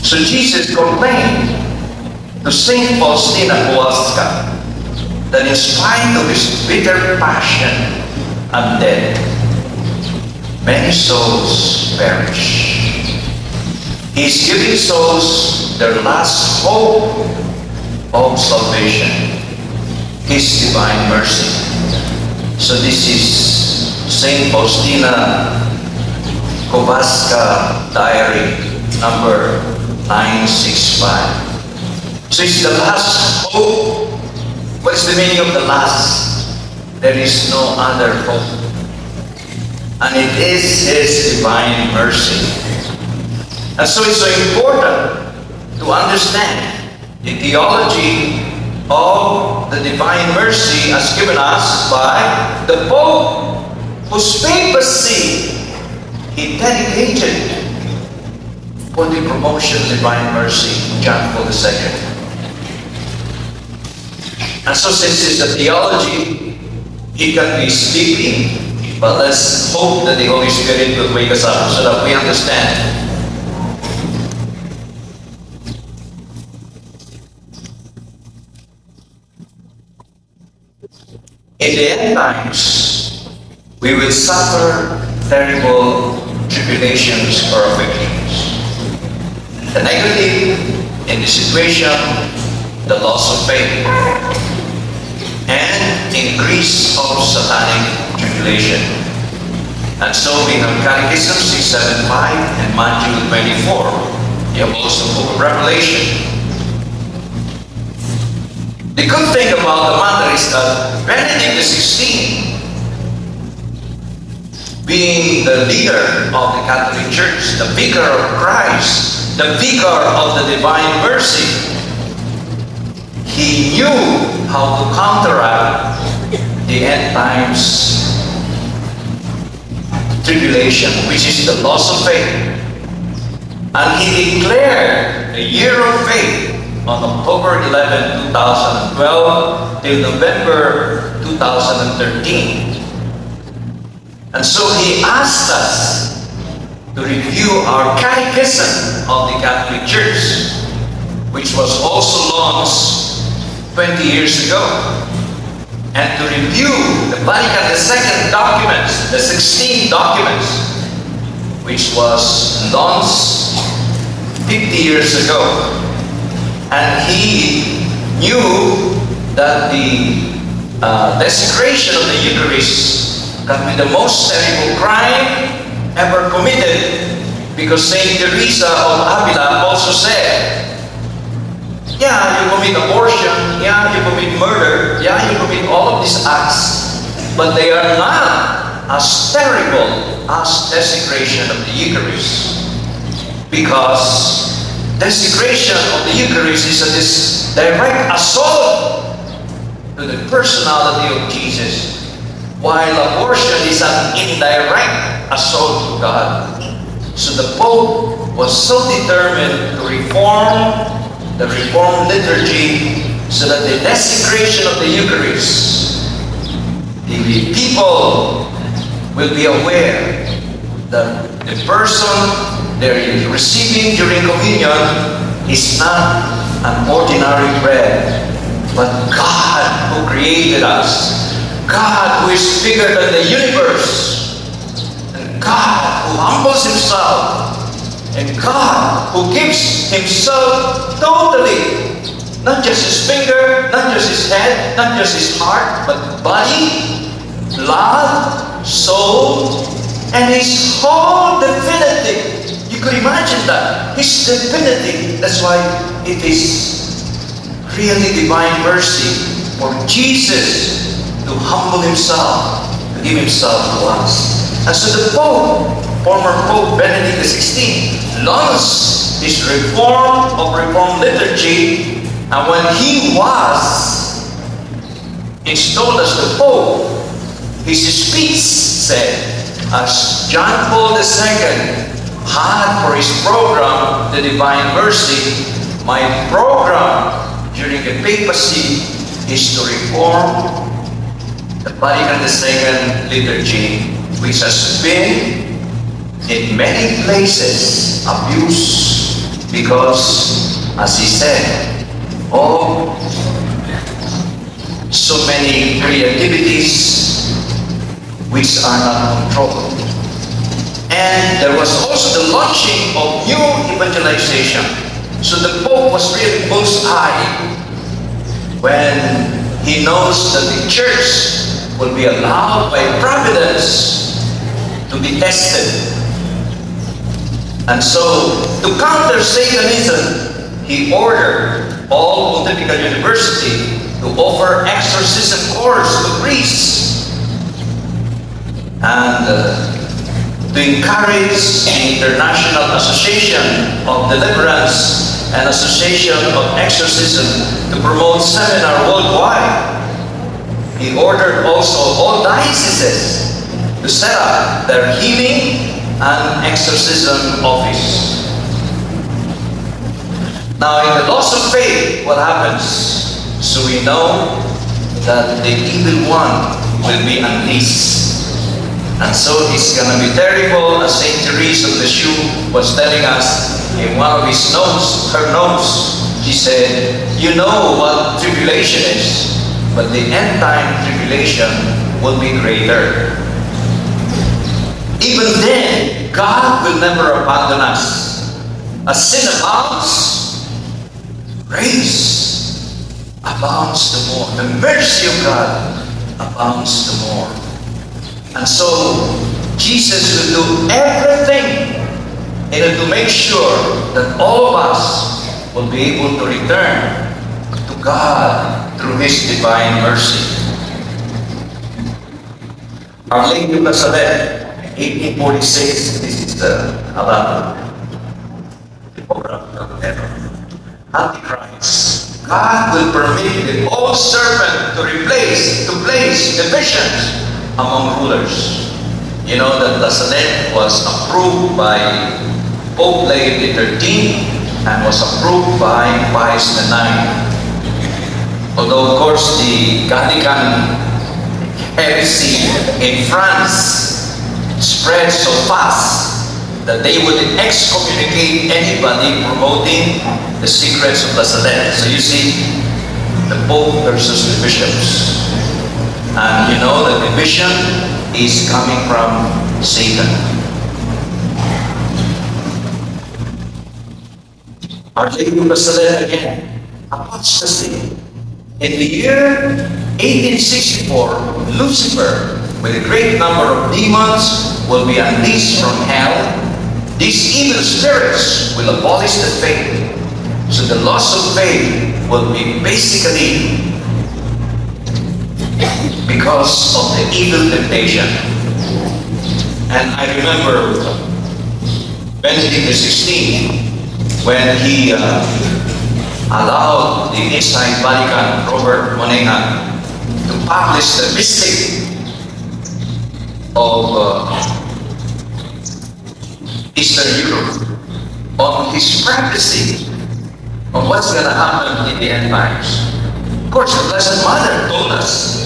So Jesus complained to Saint Faustina Kowalska that in spite of his bitter passion and death, many souls perish. He's giving souls their last hope of salvation, His divine mercy. So this is Saint Faustina Kowalska diary number 965. So it's the last hope. What is the meaning of the last? There is no other hope. And it is His divine mercy. And so it's so important to understand the theology of the divine mercy as given us by the Pope, whose papacy he dedicated for the promotion of divine mercy, John Paul II. And so since it's the theology, he can be sleepy, but let's hope that the Holy Spirit will wake us up so that we understand. In the end times, we will suffer terrible tribulations or afflictions. The negative in the situation, the loss of faith, and increase of satanic tribulation. And so we have Catechism 675 and Matthew 24. You have also the book of Revelation. The good thing about the matter is that Benedict XVI, being the leader of the Catholic Church, the vicar of Christ, the vicar of the divine mercy, he knew how to counteract the end times tribulation, which is the loss of faith. And he declared the year of faith on October 11, 2012 till November 2013. And so he asked us to review our Catechism of the Catholic Church, which was also launched 20 years ago, and to review the Vatican II documents, the 16 documents, which was launched 50 years ago. And he knew that the desecration of the Eucharist can be the most terrible crime ever committed, because Saint Teresa of Avila also said, yeah, you commit abortion, yeah, you commit murder, yeah, you commit all of these acts, but they are not as terrible as desecration of the Eucharist, because desecration of the Eucharist is a direct assault to the personality of Jesus, while abortion is an indirect assault to God. So the Pope was so determined to reform the Reformed liturgy so that the desecration of the Eucharist, the people will be aware that the person they're receiving during communion is not an ordinary bread, but God who created us, God who is bigger than the universe, and God who humbles Himself, and God who gives Himself totally, not just His finger, not just His head, not just His heart, but body, blood, soul, and His whole divinity. You could imagine that. His divinity. That's why it is really divine mercy for Jesus to humble Himself, to give Himself to us. And so the Pope, former Pope Benedict XVI, launched this reform of Reformed liturgy, and when he was installed as the Pope, his speech said, as John Paul II had for his program, the Divine Mercy, my program during the papacy is to reform the Vatican II liturgy, which has been in many places abused Because, as he said, oh, so many creativities which are not controlled. And there was also the launching of new evangelization. So the Pope was really bullseye when he knows that the church will be allowed by providence to be tested. And so, to counter Satanism, he ordered all Pontifical University to offer exorcism course to priests and to encourage the International Association of Deliverance and Association of Exorcism to promote seminar worldwide. He ordered also all dioceses to set up their healing and exorcism office. Now, in the loss of faith, what happens? So we know that the evil one will be unleashed. And so it's going to be terrible, as St. Therese of Lisieux was telling us in one of his notes, her notes. She said, you know what tribulation is, but the end time tribulation will be greater. Even then, God will never abandon us. As sin abounds, grace abounds the more. The mercy of God abounds the more. And so, Jesus will do everything in order to make sure that all of us will be able to return to God through His divine mercy. Our Lady of Nazareth, 1846, this is about the program of Antichrist. God will permit the old serpent to place divisions among rulers. You know that Lasanet was approved by Pope Leo XIII and was approved by Pius IX. Although, of course, the Gallican heresy in France spread so fast that they would excommunicate anybody promoting the secrets of Lasanet. So you see, the Pope versus the bishops. And you know that the division is coming from Satan. Our Lady of Nazareth again, apostasy. In the year 1864, Lucifer, with a great number of demons, will be unleashed from hell. These evil spirits will abolish the faith. So the loss of faith will be basically because of the evil temptation. And I remember Benedict XVI, when he allowed the inside Vatican, Robert Monehan, to publish the mystic of Eastern Europe on his prophecy of what's going to happen in the end times. Of course, the Blessed Mother told us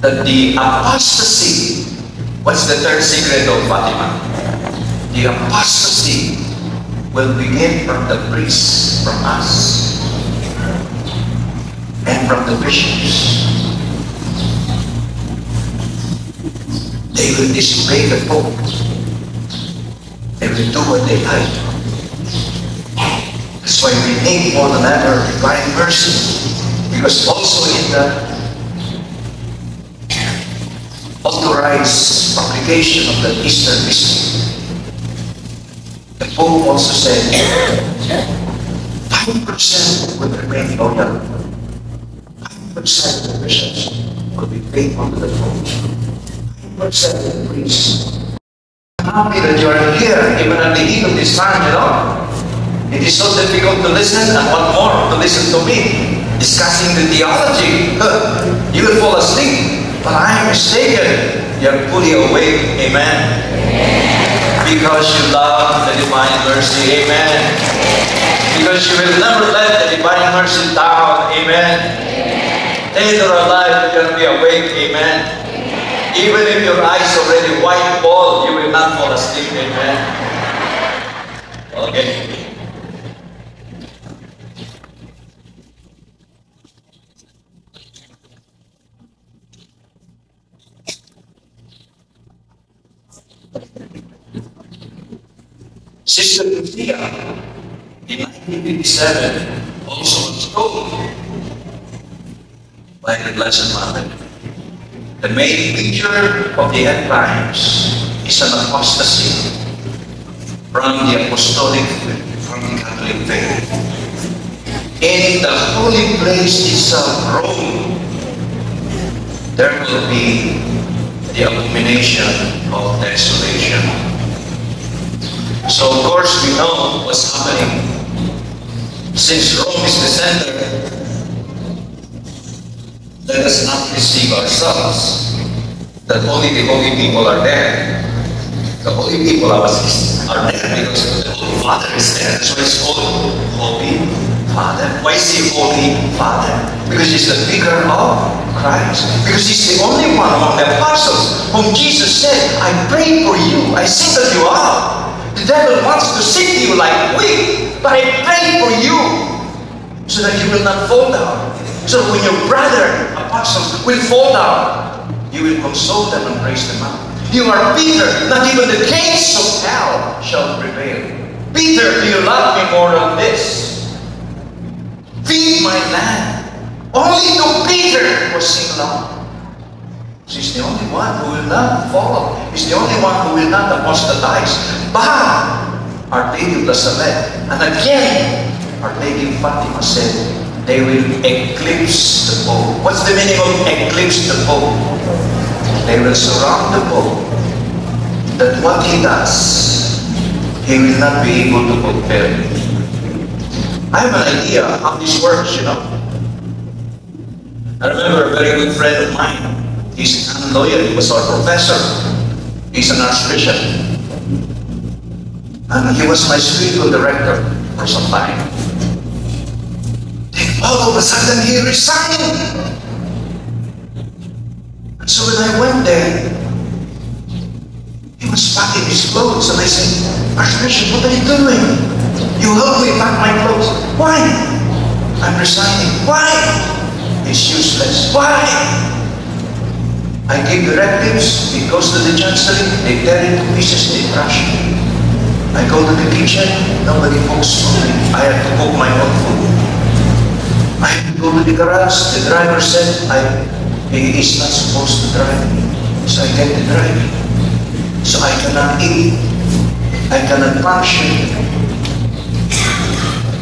that the apostasy, what's the third secret of Fatima? The apostasy will begin from the priests, from us, and from the bishops. They will disobey the Pope. They will do what they like. That's why we need more than ever divine mercy. Because also in the authorized publication of the Eastern Mystery, the Pope also said 5% will remain loyal. 5% of the bishops will be faithful to the Pope. 5% of the priests. I'm happy that you are here, even at the heat of this time, you know. It is so difficult to listen, and what more, to listen to me discussing the theology. You will fall asleep. But I am mistaken. You're fully awake. Amen. Because you love the divine mercy. Amen. Because you will never let the divine mercy down. Amen. Days that are alive, you're going to be awake. Amen. Even if your eyes already white bald, you will not fall asleep. Amen. Okay. Sister Lucia, in 1957, also was told by the Blessed Mother, the main picture of the end times is an apostasy from the apostolic, from the Catholic faith. In the holy place itself, Rome, there will be the abomination of desolation. So of course we know what's happening. Since Rome is the center, let us not deceive ourselves that only the holy people are there. The holy people are there because the Holy Father is there. That's why it's called Holy Father. Why is he Holy Father? Because he's the vicar of Christ. Because he's the only one among the apostles whom Jesus said, I pray for you, I single you out. The devil wants to sift you like wheat, but I pray for you so that you will not fall down. So when your brother apostles will fall down, you will console them and raise them up. You are Peter, not even the gates of hell shall prevail. Peter, do you love me more than this? Feed my land. Only to Peter was singled out. He's the only one who will not fall. He's the only one who will not apostatize. But our Lady of Lazaret, and again, our Lady of Fatima said, they will eclipse the Pope. What's the meaning of eclipse the Pope? They will surround the Pope. That what he does, he will not be able to fulfill. I have an idea how this works, you know. I remember a very good friend of mine. He's a lawyer. He was our professor. He's an archbishop. And he was my spiritual director for some time. Then all of a sudden he resigned. And so when I went there, he was packing his clothes. And I said, Archbishop, what are you doing? You help me pack my clothes. Why? I'm resigning. Why? It's useless. Why? I give directives, it goes to the chancellery, they tear it to pieces, they crush it. I go to the kitchen, nobody cooks for me. I have to cook my own food. I have to go to the garage, the driver said he is not supposed to drive, so I get the drive. So I cannot eat, I cannot function.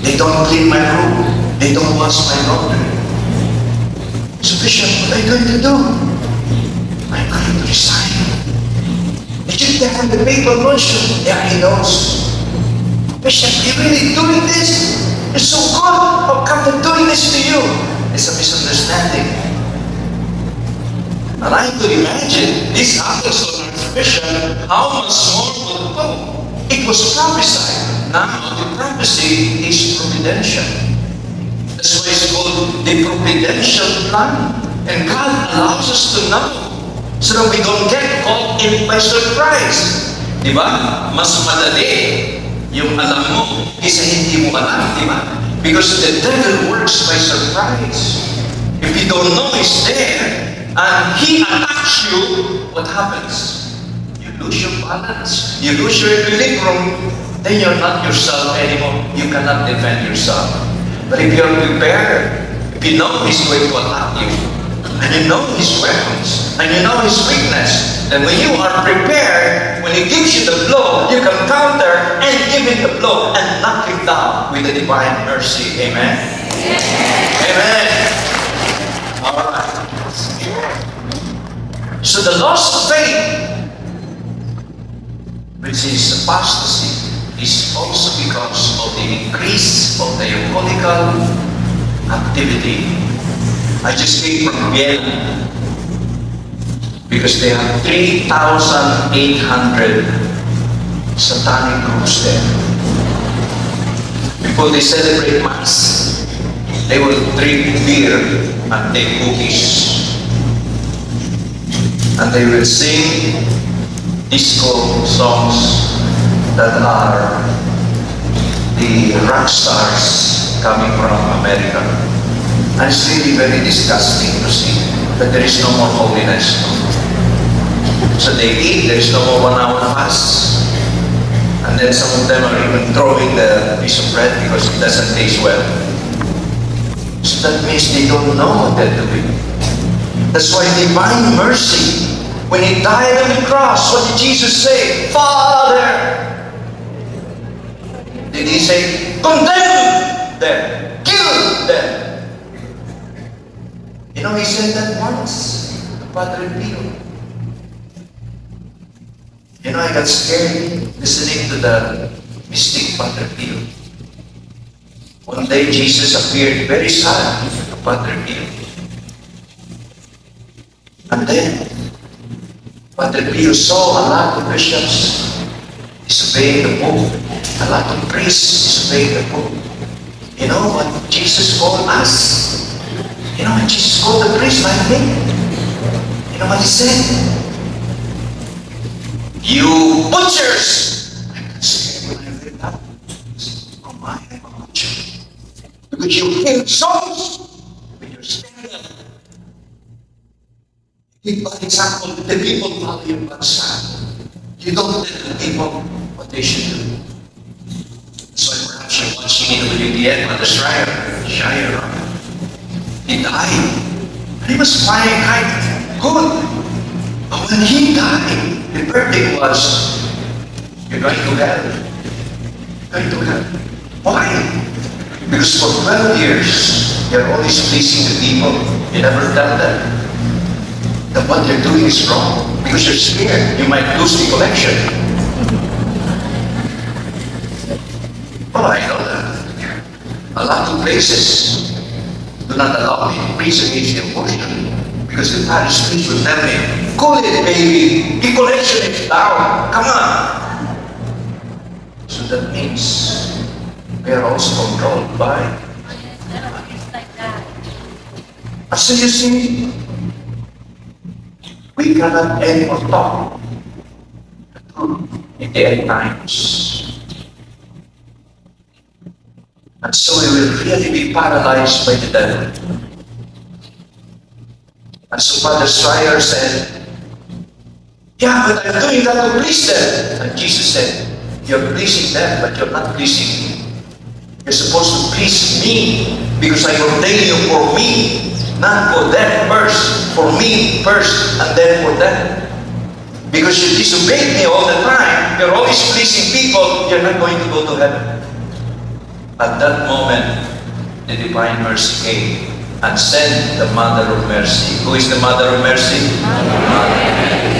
They don't clean my room, they don't wash my laundry. So Bishop, what are you going to do? I'm going to resign. Did you tell him the paper motion? Yeah, he knows. Bishop, you really doing this? It's so good. How come they're doing this to you? It's a misunderstanding. And I could imagine this happens to an archbishop. How much more will the Pope? It was prophesied. Now the prophecy is providential. That's why it's called the providential plan. And God allows us to know so that we don't get caught in by surprise. Diba? Mas madali yung alam mo kaysa hindi mo alam, diba? Because the devil works by surprise. If you don't know he's there and he attacks you, what happens? You lose your balance. You lose your equilibrium. Then you're not yourself anymore. You cannot defend yourself. But if you're prepared, if you know he's going to attack you, and you know his weapons, and you know his weakness, then when you are prepared, when he gives you the blow, you can counter and give him the blow and knock him down with the divine mercy. Amen? Amen. All right. So the loss of faith, which is apostasy, is also because of the increase of the diabolical activity. I just came from Vienna because they have 3,800 satanic groups there. Before they celebrate Mass, they will drink beer and take cookies. And they will sing disco songs that are the rock stars coming from America. And it's really very disgusting to see that there is no more holiness. So they eat, there is no more 1 hour fast. And then some of them are even throwing the piece of bread because it doesn't taste well. So that means they don't know what they're doing. That's why divine mercy, when He died on the cross, what did Jesus say? Father! Did He say, condemn them, kill them? You know, He said that once to Padre Pio. You know, I got scared listening to the mystic Padre Pio. One day Jesus appeared very sad to Padre Pio. And then Padre Pio saw a lot of bishops disobeying the Pope. A lot of priests disobeying the Pope. You know what Jesus called us? You know what Jesus called the priest like me? You know what He said? You butchers! I got scared when I read that. Oh my, I'm a butcher. Because you kill souls with your standard. Give by example, the people follow your bansa. You don't tell the people what they should do. That's why perhaps you're watching EWTN on the Shire. He died. And he was flying high. Good. But when he died, the verdict was, you're going to hell. You're going to hell. Why? Because for 12 years, you're always pleasing the people. You never tell them that what they're doing is wrong. Because you're scared. You might lose the election. Oh, I know that. A lot of places do not allow me to preach against the abortion because the parish priest will tell me, cool it, baby, the collection is down, come on. So that means we are also controlled by. So you see, we cannot anymore talk in the end times. And so we will really be paralyzed by the devil. And so Father Schreier said, yeah, but I'm doing that to please them. And Jesus said, you're pleasing them, but you're not pleasing me. You're supposed to please me because I ordain you for me, not for them first. For me first, and then for them. Because you disobey me all the time, you're always pleasing people, you're not going to go to heaven. At that moment, the divine mercy came and sent the Mother of Mercy. Who is the Mother of Mercy? Mother.